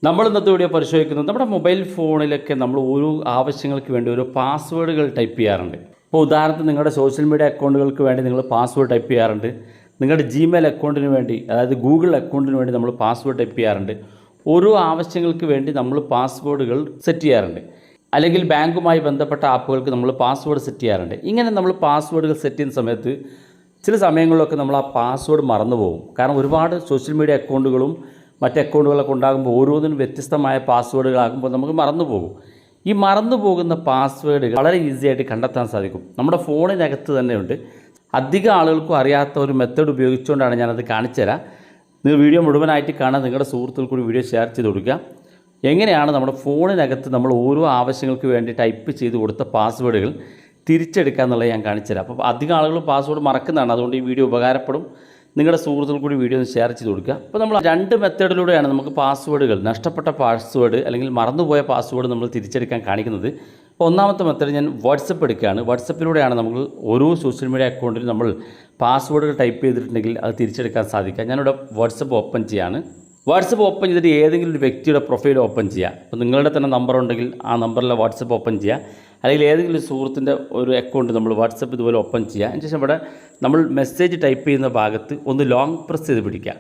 നമ്മൾ ഇന്നത്തെ വീഡിയോ പരിശോധിക്കുന്നത് നമ്മുടെ മൊബൈൽ ഫോണിലൊക്കെ നമ്മൾ ഓരോ ആവശ്യങ്ങൾക്ക് വേണ്ടി ഓരോ പാസ്വേഡുകൾ ടൈപ്പ് ചെയ്യാറുണ്ട്. ഇപ്പോൾ ഉദാഹരണത്തിന് നിങ്ങളുടെ സോഷ്യൽ മീഡിയ അക്കൗണ്ടുകൾക്ക് വേണ്ടി നിങ്ങൾ പാസ്വേഡ് ടൈപ്പ് ചെയ്യാറുണ്ട്. നിങ്ങളുടെ ജിമെയിൽ അക്കൗണ്ടിന് വേണ്ടി, അതായത് ഗൂഗിൾ അക്കൗണ്ടിന് വേണ്ടി നമ്മൾ പാസ്വേഡ് ടൈപ്പ് ചെയ്യാറുണ്ട്. ഓരോ ആവശ്യങ്ങൾക്ക് വേണ്ടി നമ്മൾ പാസ്വേഡുകൾ സെറ്റ് ചെയ്യാറുണ്ട്. അല്ലെങ്കിൽ ബാങ്കുമായി ബന്ധപ്പെട്ട ആപ്പുകൾക്ക് നമ്മൾ പാസ്വേഡ് സെറ്റ് ചെയ്യാറുണ്ട്. ഇങ്ങനെ നമ്മൾ പാസ്വേഡുകൾ സെറ്റ് ചെയ്യുന്ന സമയത്ത് ചില സമയങ്ങളിലൊക്കെ നമ്മൾ ആ പാസ്വേഡ് മറന്നു പോകും. കാരണം ഒരുപാട് സോഷ്യൽ മീഡിയ അക്കൗണ്ടുകളും മറ്റ് അക്കൗണ്ടുകളൊക്കെ ഉണ്ടാകുമ്പോൾ ഓരോന്നിനും വ്യത്യസ്തമായ പാസ്വേഡുകളാകുമ്പോൾ നമുക്ക് മറന്നു പോകും. ഈ മറന്നു പോകുന്ന പാസ്വേഡുകൾ വളരെ ഈസി ആയിട്ട് കണ്ടെത്താൻ സാധിക്കും. നമ്മുടെ ഫോണിനകത്ത് തന്നെയുണ്ട്. അധികം ആളുകൾക്കും അറിയാത്ത ഒരു മെത്തേഡ് ഉപയോഗിച്ചുകൊണ്ടാണ് ഞാനത് കാണിച്ചു തരാം. നിങ്ങൾ വീഡിയോ മുഴുവനായിട്ട് കാണാൻ നിങ്ങളുടെ സുഹൃത്തുക്കൾ കൂടി വീഡിയോ ഷെയർ ചെയ്ത് കൊടുക്കുക. എങ്ങനെയാണ് നമ്മുടെ ഫോണിനകത്ത് നമ്മൾ ഓരോ ആവശ്യങ്ങൾക്ക് വേണ്ടി ടൈപ്പ് ചെയ്ത് കൊടുത്ത പാസ്വേഡുകൾ തിരിച്ചെടുക്കുക എന്നുള്ളത് ഞാൻ കാണിച്ചു തരാം. അപ്പോൾ അധികം ആളുകൾ പാസ്വേഡ് മറക്കുന്നതാണ്. അതുകൊണ്ട് ഈ വീഡിയോ ഉപകാരപ്പെടും. നിങ്ങളുടെ സുഹൃത്തുക്കൾ കൂടി വീഡിയോ ഒന്ന് ഷെയർ ചെയ്ത് കൊടുക്കുക. അപ്പോൾ നമ്മൾ രണ്ട് മെത്തേഡിലൂടെയാണ് നമുക്ക് പാസ്വേഡുകൾ, നഷ്ടപ്പെട്ട പാസ്വേഡ് അല്ലെങ്കിൽ മറന്നുപോയ പാസ്വേഡ് നമ്മൾ തിരിച്ചെടുക്കാൻ കാണിക്കുന്നത്. അപ്പോൾ ഒന്നാമത്തെ മെത്തേഡ് ഞാൻ വാട്സപ്പ് എടുക്കുകയാണ്. വാട്സപ്പിലൂടെയാണ് നമ്മൾ ഓരോ സോഷ്യൽ മീഡിയ അക്കൗണ്ടിൽ നമ്മൾ പാസ്വേഡുകൾ ടൈപ്പ് ചെയ്തിട്ടുണ്ടെങ്കിൽ അത് തിരിച്ചെടുക്കാൻ സാധിക്കുക. ഞാനിവിടെ വാട്സപ്പ് ഓപ്പൺ ചെയ്യാണ്. വാട്സപ്പ് ഓപ്പൺ ചെയ്തിട്ട് ഏതെങ്കിലും ഒരു വ്യക്തിയുടെ പ്രൊഫൈൽ ഓപ്പൺ ചെയ്യുക. അപ്പോൾ നിങ്ങളുടെ തന്നെ നമ്പർ ഉണ്ടെങ്കിൽ ആ നമ്പറിലെ വാട്സപ്പ് ഓപ്പൺ ചെയ്യുക. അല്ലെങ്കിൽ ഏതെങ്കിലും സുഹൃത്തിൻ്റെ ഒരു അക്കൗണ്ട് നമ്മൾ വാട്സപ്പ് ഇതുപോലെ ഓപ്പൺ ചെയ്യുക. അതിനുശേഷം ഇവിടെ നമ്മൾ മെസ്സേജ് ടൈപ്പ് ചെയ്യുന്ന ഭാഗത്ത് ഒന്ന് ലോങ് പ്രസ് ചെയ്ത് പിടിക്കുക.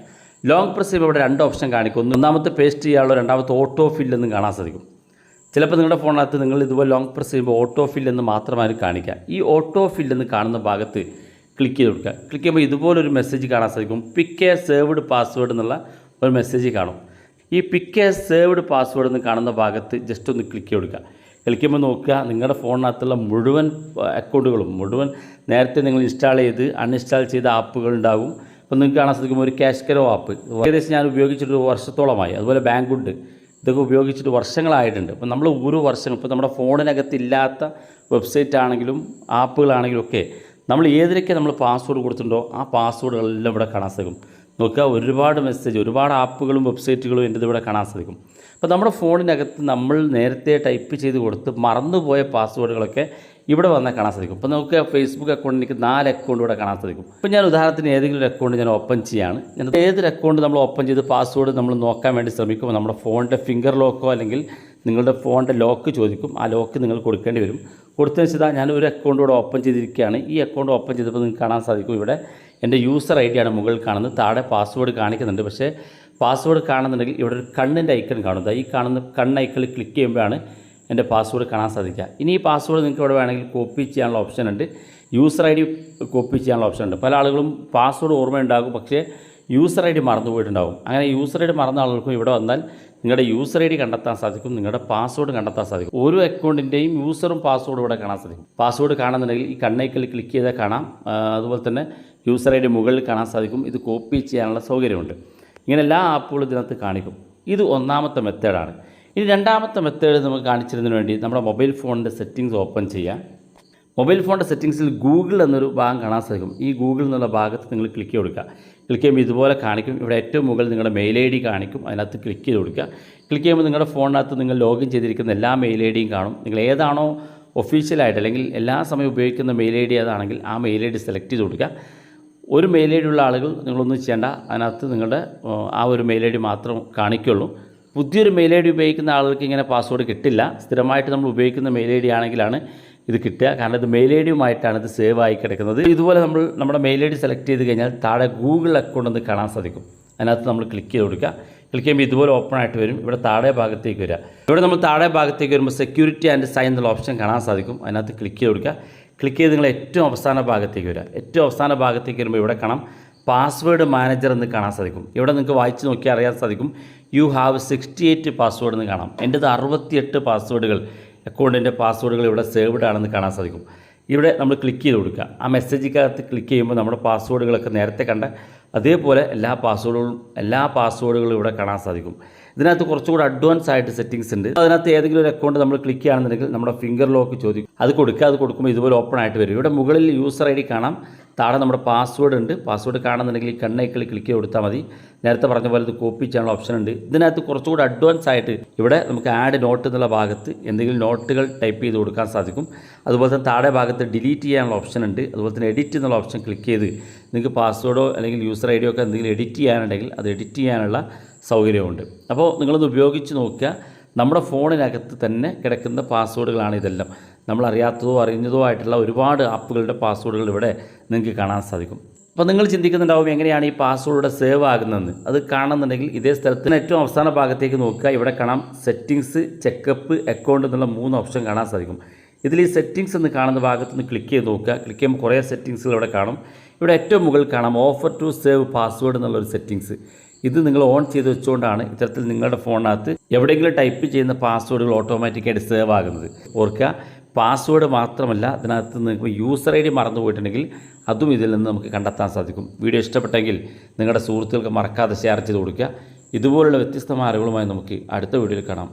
ലോങ് പ്രസ് ചെയ്യുമ്പോൾ ഇവിടെ രണ്ട് ഓപ്ഷൻ കാണിക്കും. ഒന്നാമത്തെ പേസ്റ്റ് ചെയ്യാനുള്ള, രണ്ടാമത്തെ ഓട്ടോ ഫിൽ എന്ന് കാണാൻ സാധിക്കും. ചിലപ്പോൾ നിങ്ങളുടെ ഫോണിനകത്ത് നിങ്ങൾ ഇതുപോലെ ലോങ് പ്രസ് ചെയ്യുമ്പോൾ ഓട്ടോ ഫിൽ എന്ന് മാത്രമായിരിക്കും കാണിക്കുക. ഈ ഓട്ടോ ഫിൽ എന്ന് കാണുന്ന ഭാഗത്ത് ക്ലിക്ക് ചെയ്ത് കൊടുക്കുക. ക്ലിക്ക് ചെയ്യുമ്പോൾ ഇതുപോലൊരു മെസ്സേജ് കാണാൻ സാധിക്കും. പിക്ക് എ സേവ്ഡ് പാസ്വേഡ് എന്നുള്ള ഒരു മെസ്സേജ് കാണും. ഈ പിക്ക് എ സേവ്ഡ് പാസ്വേഡ് എന്ന് കാണുന്ന ഭാഗത്ത് ജസ്റ്റ് ഒന്ന് ക്ലിക്ക് ചെയ്ത് കൊടുക്കുക. കളിക്കുമ്പോൾ നോക്കുക, നിങ്ങളുടെ ഫോണിനകത്തുള്ള മുഴുവൻ അക്കൗണ്ടുകളും നേരത്തെ നിങ്ങൾ ഇൻസ്റ്റാൾ ചെയ്ത് അൺഇൻസ്റ്റാൾ ചെയ്ത ആപ്പുകൾ ഉണ്ടാകും. അപ്പോൾ നിങ്ങൾക്ക് കാണാൻ സാധിക്കും ഒരു ക്യാഷ്കരോ ആപ്പ് ഏകദേശം ഞാൻ ഉപയോഗിച്ചിട്ട് ഒരു വർഷത്തോളമായി. അതുപോലെ ബാങ്കുണ്ട്, ഇതൊക്കെ ഉപയോഗിച്ചിട്ട് വർഷങ്ങളായിട്ടുണ്ട്. അപ്പോൾ നമ്മൾ ഓരോ വർഷങ്ങൾ ഇപ്പോൾ നമ്മുടെ ഫോണിനകത്ത് ഇല്ലാത്ത വെബ്സൈറ്റ് ആണെങ്കിലും ആപ്പുകളാണെങ്കിലും ഒക്കെ നമ്മൾ ഏതിലൊക്കെ നമ്മൾ പാസ്വേഡ് കൊടുത്തിട്ടുണ്ടോ ആ പാസ്വേഡുകളെല്ലാം ഇവിടെ കാണാൻ സാധിക്കും. നോക്കുക, ഒരുപാട് മെസ്സേജ്, ഒരുപാട് ആപ്പുകളും വെബ്സൈറ്റുകളും എൻ്റെ ഇവിടെ കാണാൻ സാധിക്കും. അപ്പോൾ നമ്മുടെ ഫോണിനകത്ത് നമ്മൾ നേരത്തെ ടൈപ്പ് ചെയ്ത് കൊടുത്ത് മറന്നുപോയ പാസ്വേഡുകളൊക്കെ ഇവിടെ വന്നാൽ കാണാൻ സാധിക്കും. ഇപ്പോൾ നമുക്ക് ഫേസ്ബുക്ക് അക്കൗണ്ട് എനിക്ക് 4 അക്കൗണ്ട് ഇവിടെ കാണാൻ സാധിക്കും. ഇപ്പോൾ ഞാൻ ഉദാഹരണത്തിന് ഏതെങ്കിലും ഒരു അക്കൗണ്ട് ഞാൻ ഓപ്പൺ ചെയ്യാണ്. ഞാൻ ഏതൊരു അക്കൗണ്ട് നമ്മൾ ഓപ്പൺ ചെയ്ത് പാസ്വേഡ് നമ്മൾ നോക്കാൻ വേണ്ടി ശ്രമിക്കുമ്പോൾ നമ്മുടെ ഫോണിൻ്റെ ഫിംഗർ ലോക്കോ അല്ലെങ്കിൽ നിങ്ങളുടെ ഫോണിൻ്റെ ലോക്ക് ചോദിക്കും. ആ ലോക്ക് നിങ്ങൾ കൊടുക്കേണ്ടി വരും. കൊടുത്തതിന് വെച്ചാൽ ഞാൻ ഒരു അക്കൗണ്ട് ഇവിടെ ഓപ്പൺ ചെയ്തിരിക്കുകയാണ്. ഈ അക്കൗണ്ട് ഓപ്പൺ ചെയ്തപ്പോൾ നിങ്ങൾക്ക് കാണാൻ സാധിക്കും ഇവിടെ എൻ്റെ യൂസർ ഐ ഡിയാണ് മുകളിൽ കാണുന്നത്. താഴെ പാസ്വേഡ് കാണിക്കുന്നുണ്ട്. പക്ഷേ പാസ്വേഡ് കാണുന്നുണ്ടെങ്കിൽ ഇവിടെ ഒരു കണ്ണിൻ്റെ ഐക്കൺ കാണുന്നത്. ഈ കാണുന്ന കണ്ണ് ഐക്കണിൽ ക്ലിക്ക് ചെയ്യുമ്പോഴാണ് എൻ്റെ പാസ്വേഡ് കാണാൻ സാധിക്കുക. ഇനി ഈ പാസ്വേഡ് നിങ്ങൾക്ക് ഇവിടെ വേണമെങ്കിൽ കോപ്പി ചെയ്യാനുള്ള ഓപ്ഷൻ ഉണ്ട്. യൂസർ ഐ ഡി കോപ്പി ചെയ്യാനുള്ള ഓപ്ഷൻ ഉണ്ട്. പല ആളുകളും പാസ്വേഡ് ഓർമ്മയുണ്ടാകും, പക്ഷേ യൂസർ ഐ ഡി മറന്നു പോയിട്ടുണ്ടാകും. അങ്ങനെ യൂസർ ഐ ഡി മറന്ന ആളുകൾക്കും ഇവിടെ വന്നാൽ നിങ്ങളുടെ യൂസർ ഐ ഡി കണ്ടെത്താൻ സാധിക്കും, നിങ്ങളുടെ പാസ്വേഡ് കണ്ടെത്താൻ സാധിക്കും. ഓരോ അക്കൗണ്ടിൻ്റെയും യൂസറും പാസ്വേഡും ഇവിടെ കാണാൻ സാധിക്കും. പാസ്വേഡ് കാണുന്നുണ്ടെങ്കിൽ ഈ കണ്ണൈക്കലിൽ ക്ലിക്ക് ചെയ്താൽ കാണാം. അതുപോലെ തന്നെ യൂസർ ഐ ഡി മുകളിൽ കാണാൻ സാധിക്കും. ഇത് കോപ്പി ചെയ്യാനുള്ള സൗകര്യമുണ്ട്. ഇങ്ങനെ എല്ലാ ആപ്പുകളും ഇതിനകത്ത് കാണിക്കും. ഇത് ഒന്നാമത്തെ മെത്തേഡാണ്. ഇനി രണ്ടാമത്തെ മെത്തേഡ് നമുക്ക് കാണിച്ചിരുന്നതിന് വേണ്ടി നമ്മുടെ മൊബൈൽ ഫോണിൻ്റെ സെറ്റിങ്സ് ഓപ്പൺ ചെയ്യാം. മൊബൈൽ ഫോണിൻ്റെ സെറ്റിങ്സിൽ ഗൂഗിൾ എന്നൊരു ഭാഗം കാണാൻ സാധിക്കും. ഈ ഗൂഗിൾ എന്നുള്ള ഭാഗത്ത് നിങ്ങൾ ക്ലിക്ക് ചെയ്ത് കൊടുക്കുക. ക്ലിക്ക് ചെയ്യുമ്പോൾ ഇതുപോലെ കാണിക്കും. ഇവിടെ ഏറ്റവും മുകളിൽ നിങ്ങളുടെ മെയിൽ ഐ ഡി കാണിക്കും. അതിനകത്ത് ക്ലിക്ക് ചെയ്ത് കൊടുക്കുക. ക്ലിക്ക് ചെയ്യുമ്പോൾ നിങ്ങളുടെ ഫോണിനകത്ത് നിങ്ങൾ ലോഗിൻ ചെയ്തിരിക്കുന്ന എല്ലാ മെയിൽ ഐ ഡിയും കാണും. നിങ്ങൾ ഏതാണോ ഒഫീഷ്യലായിട്ട് അല്ലെങ്കിൽ എല്ലാ സമയം ഉപയോഗിക്കുന്ന മെയിൽ ഐ ഡി ഏതാണെങ്കിൽ ആ മെയിൽ ഐ ഡി സെലക്ട് ചെയ്ത് കൊടുക്കുക. ഒരു മെയിൽ ഐ ഡി ഉള്ള ആളുകൾ നിങ്ങളൊന്നും ചെയ്യേണ്ട, അതിനകത്ത് നിങ്ങളുടെ ആ ഒരു മെയിൽ ഐ ഡി മാത്രം കാണിക്കുള്ളൂ. പുതിയൊരു മെയിൽ ഐ ഡി ഉപയോഗിക്കുന്ന ആളുകൾക്ക് ഇങ്ങനെ പാസ്വേഡ് കിട്ടില്ല. സ്ഥിരമായിട്ട് നമ്മൾ ഉപയോഗിക്കുന്ന മെയിൽ ഐ ഡി ആണെങ്കിലാണ് ഇത് കിട്ടുക. കാരണം ഇത് മെയിൽ ഐ ഡിയുമായിട്ടാണ് ഇത് സേവ് ആയി കിടക്കുന്നത്. ഇതുപോലെ നമ്മൾ നമ്മുടെ മെയിൽ ഐ ഡി സെലക്ട് ചെയ്ത് കഴിഞ്ഞാൽ താഴെ ഗൂഗിൾ അക്കൗണ്ട് എന്ന് കാണാൻ സാധിക്കും. അതിനകത്ത് നമ്മൾ ക്ലിക്ക് ചെയ്ത് കൊടുക്കുക. ക്ലിക്ക് ചെയ്യുമ്പോൾ ഇതുപോലെ ഓപ്പൺ ആയിട്ട് വരും. ഇവിടെ താഴെ ഭാഗത്തേക്ക് വരിക. ഇവിടെ നമ്മൾ താഴെ ഭാഗത്തേക്ക് വരുമ്പോൾ സെക്യൂരിറ്റി ആൻഡ് സൈൻ എന്നുള്ള ഓപ്ഷൻ കാണാൻ സാധിക്കും. അതിനകത്ത് ക്ലിക്ക് ചെയ്ത് കൊടുക്കുക. ക്ലിക്ക് ചെയ്ത് നിങ്ങൾ ഏറ്റവും അവസാന ഭാഗത്തേക്ക് വരിക. ഏറ്റവും അവസാന ഭാഗത്തേക്ക് വരുമ്പോൾ ഇവിടെ കാണാം പാസ്വേഡ് മാനേജർ എന്ന് കാണാൻ സാധിക്കും. ഇവിടെ നിങ്ങൾക്ക് വായിച്ച് നോക്കിയാൽ അറിയാൻ സാധിക്കും യു ഹാവ് 68 പാസ്വേഡ് എന്ന് കാണാം. എൻ്റെത് 68 പാസ്വേഡുകൾ, അക്കൗണ്ടിൻ്റെ പാസ്വേഡുകൾ ഇവിടെ സേവ്ഡ് ആണെന്ന് കാണാൻ സാധിക്കും. ഇവിടെ നമ്മൾ ക്ലിക്ക് ചെയ്ത് കൊടുക്കുക. ആ മെസ്സേജിക്കകത്ത് ക്ലിക്ക് ചെയ്യുമ്പോൾ നമ്മുടെ പാസ്വേഡുകളൊക്കെ നേരത്തെ കണ്ട അതേപോലെ എല്ലാ പാസ്വേഡുകളും ഇവിടെ കാണാൻ സാധിക്കും. ഇതിനകത്ത് കുറച്ചുകൂടി അഡ്വാൻസ് ആയിട്ട് സെറ്റിങ്സ് ഉണ്ട്. അതിനകത്ത് ഏതെങ്കിലും ഒരു അക്കൗണ്ട് നമ്മൾ ക്ലിക്ക് ചെയ്യുകയാണെന്നുണ്ടെങ്കിൽ നമ്മുടെ ഫിംഗർ ലോക്ക് ചോദിക്കും. അത് കൊടുക്കുക. അത് കൊടുക്കുമ്പോൾ ഇതുപോലെ ഓപ്പൺ ആയിട്ട് വരും. ഇവിടെ മുകളിൽ യൂസർ ഐ ഡി കാണാം. താഴെ നമ്മുടെ പാസ്വേഡ് ഉണ്ട്. പാസ്വേഡ് കാണുന്നുണ്ടെങ്കിൽ ഈ കണ്ണൈക്കൽ ക്ലിക്ക് ചെയ്ത് കൊടുത്താൽ മതി. നേരത്തെ പറഞ്ഞ പോലെ ഇത് കോപ്പി ചെയ്യാനുള്ള ഓപ്ഷൻ ഉണ്ട്. ഇതിനകത്ത് കുറച്ചുകൂടി അഡ്വാൻസ് ആയിട്ട് ഇവിടെ നമുക്ക് ആഡ് നോട്ട് എന്നുള്ള ഭാഗത്ത് എന്തെങ്കിലും നോട്ടുകൾ ടൈപ്പ് ചെയ്ത് കൊടുക്കാൻ സാധിക്കും. അതുപോലെ തന്നെ താഴെ ഭാഗത്ത് ഡിലീറ്റ് ചെയ്യാനുള്ള ഓപ്ഷൻ ഉണ്ട്. അതുപോലെ തന്നെ എഡിറ്റ് എന്നുള്ള ഓപ്ഷൻ ക്ലിക്ക് ചെയ്ത് നിങ്ങൾക്ക് പാസ്വേഡോ അല്ലെങ്കിൽ യൂസർ ഐ ഡിയോ ഒക്കെ എന്തെങ്കിലും എഡിറ്റ് ചെയ്യാനുണ്ടെങ്കിൽ അത് എഡിറ്റ് ചെയ്യാനുള്ള സൗകര്യമുണ്ട്. അപ്പോൾ നിങ്ങളൊന്ന് ഉപയോഗിച്ച് നോക്കുക. നമ്മുടെ ഫോണിനകത്ത് തന്നെ കിടക്കുന്ന പാസ്വേഡുകളാണ് ഇതെല്ലാം. നമ്മളറിയാത്തതോ അറിഞ്ഞതോ ആയിട്ടുള്ള ഒരുപാട് ആപ്പുകളുടെ പാസ്വേഡുകൾ ഇവിടെ നിങ്ങൾക്ക് കാണാൻ സാധിക്കും. അപ്പോൾ നിങ്ങൾ ചിന്തിക്കുന്നുണ്ടാവും എങ്ങനെയാണ് ഈ പാസ്വേഡ് സേവ് ആകുന്നതെന്ന്. അത് കാണുന്നുണ്ടെങ്കിൽ ഇതേ സ്ഥലത്തിന് ഏറ്റവും അവസാന ഭാഗത്തേക്ക് നോക്കുക. ഇവിടെ കാണാം സെറ്റിങ്സ്, ചെക്കപ്പ്, അക്കൗണ്ട് എന്നുള്ള 3 ഓപ്ഷൻ കാണാൻ സാധിക്കും. ഇതിൽ ഈ സെറ്റിങ്സ് എന്ന് കാണുന്ന ഭാഗത്ത് നിന്ന് ക്ലിക്ക് ചെയ്ത് നോക്കുക. ക്ലിക്ക് ചെയ്യുമ്പോൾ കുറേ സെറ്റിങ്സുകൾ ഇവിടെ കാണും. ഇവിടെ ഏറ്റവും മുകളിൽ കാണാം ഓഫർ ടു സേവ് പാസ്വേഡ് എന്നുള്ളൊരു സെറ്റിങ്സ്. ഇത് നിങ്ങൾ ഓൺ ചെയ്ത് വെച്ചുകൊണ്ടാണ് ഇത്തരത്തിൽ നിങ്ങളുടെ ഫോണിനകത്ത് എവിടെയെങ്കിലും ടൈപ്പ് ചെയ്യുന്ന പാസ്വേഡുകൾ ഓട്ടോമാറ്റിക്കായിട്ട് സേവ് ആകുന്നത്. ഓർക്കുക, പാസ്വേഡ് മാത്രമല്ല, അതിനകത്ത് നിങ്ങൾക്ക് യൂസർ ID മറന്നു പോയിട്ടുണ്ടെങ്കിൽ അതും ഇതിൽ നിന്ന് നമുക്ക് കണ്ടെത്താൻ സാധിക്കും. വീഡിയോ ഇഷ്ടപ്പെട്ടെങ്കിൽ നിങ്ങളുടെ സുഹൃത്തുക്കൾക്ക് മറക്കാതെ ഷെയർ ചെയ്ത് കൊടുക്കുക. ഇതുപോലുള്ള വ്യത്യസ്തമായ അറിവുകളുമായി നമുക്ക് അടുത്ത വീഡിയോയിൽ കാണാം.